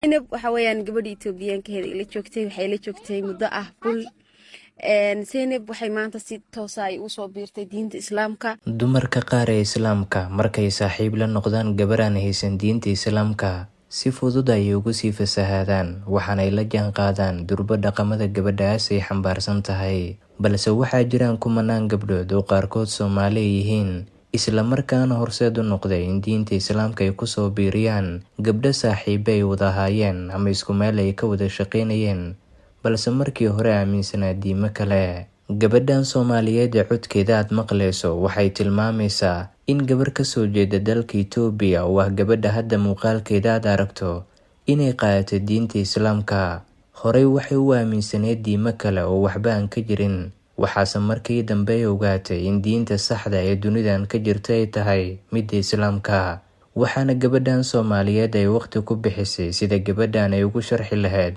Zainab waxa weeyaan gabadhii Itoobiyaanka ahayd ila joogtay waxay la joogtay muddo ah bil Zainab waxay maanta si toos ah u soo biirtay diinta Islaamka. Dumarka qaar ee Islaamka markay saaxiib la noqdaan gabar aan haysan diinta Islaamka si fudud ayay ugu sii fasahaadaan waxaana ay la jaanqaadaan durba dhaqamada gabadhaas ay xambaarsan tahay. Balse waxaa jiraan kumanaan gabdhood oo qaarkood Soomaali yihiin isla markaana horseed u noqday in diinta Islaamka ay ku soo biiriyaan gabdho saaxiibo ay wada ahaayeen ama isku meel ay ka wada shaqaynayeen balse markii hore aaminsanaa diimo kale. Gabadhan Soomaaliyeed ee codkeeda aad maqlayso waxay tilmaamaysaa in gabar ka soo jeeda dalka Itoobiya oo ah gabadha hadda muuqaalkeeda aad aragto inay qaadatay diinta Islaamka. Horey waxay u aaminsaneyd diimo kale oo waxba aan ka jirin, waxaase markii dambe ay ogaatay in diinta saxda ee dunidan ka jirta ay tahay midda Islaamka. Waxaana gabadhan Soomaaliyeed ay waqti ku bixisay sida gabadhan ay ugu sharxi lahayd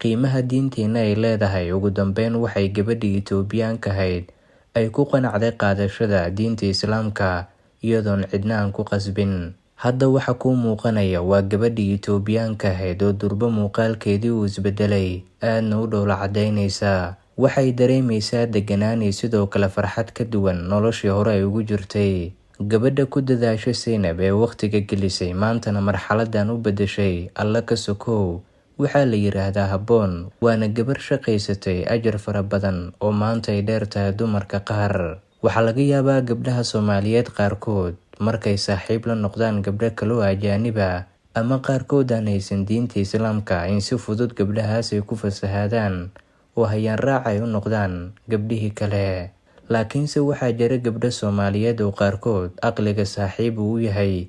qiimaha diinteena ay leedahay. Ugu dambeyn waxay gabadhii Itoobiyaanka ahayd ay ku qanacday qaadashada diinta Islaamka iyadoon cidna aan ku qasbin. Hadda waxa kuu muuqanaya waa gabadhii Itoobiyaanka ahayd oo durba muuqaalkeedii uu isbedelay, aadna u dhoola cadaynaysa. Waxay dareemaysaa deganaan iyo sidoo kale farxad ka duwan noloshii hore ay ugu jirtay. Gabadha ku dadaashay Zainab ee waqtiga gelisay maantana marxaladan u bedeshay alla ka sokow waxaa la yiraahdaa habboon, waana gabar shaqaysatay ajar fara badan oo maanta ay dheer tahay dumarka qaar. Waxaa laga yaabaa gabdhaha Soomaaliyeed qaarkood markay saaxiib la noqdaan gabdho kale oo ajaanib ah ama qaarkood aan haysan diinta Islaamka in si fudud gabdhahaas ay ku fasahaadaan oo hayaan raac ay u noqdaan gabdhihii kale. Laakiinse waxaa jira gabdho Soomaaliyeed oo qaarkood aqliga saaxiib uu yahay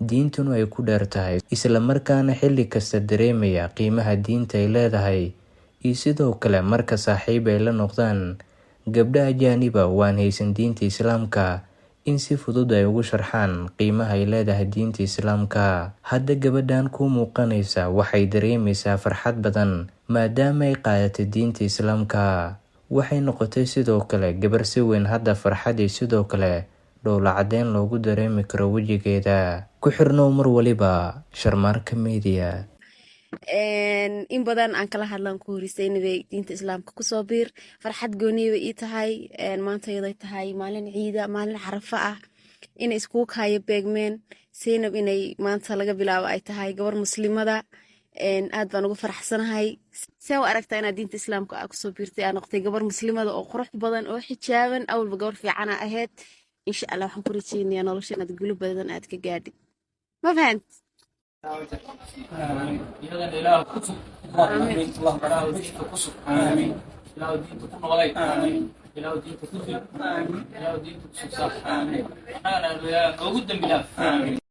diintuna ay ku dheer tahay isla markaana xilli kasta dareemaya qiimaha diinta ay leedahay iyo sidoo kale marka saaxiib ay la noqdaan gabdho ajaanib ah oo aan haysan diinta Islaamka in si fudud ay ugu sharxaan qiimaha ay leedahay diinta Islaamka. Hadda gabadhan ku muuqanaysa waxay dareemaysaa farxad badan maadaama ay qaadatay diinta Islaamka. Waxay noqotay sidoo kale gabar si weyn hadda farxad iyo sidoo kale dhoola cadeyn loogu dareemi karo wejigeeda. Ku xirnow mar waliba Sharmaarka Media. In badan aan kala hadlaan ku horisay inay diinta Islaamka ku soo biir farxad gooniyo ii tahay. Maanta ay tahay maalin ciida, maalin Carafa ah, inay isku kaayo beegmeen Zainab inay maanta laga bilaabo ay tahay gabar muslimada. Aad baan ugu faraxsanahay. See u aragtaa inaad diinta Islaamka ku soo biirtay aan noqotay gabar muslimada oo qurux badan oo xijaaban awalba gabar fiican ahayd. Insha Allah waxaan ku rajeynayaa nolosha inaad guul badan aad ka gaadhid. ما فهمت. آمين. يلا الإله كتب. آمين. الله براه دينك كسب. آمين. إله دينك كن غلي. آمين. إله دينك كتب. آمين. إله دينك كسب. آمين. أنا يا قدام بالله. آمين.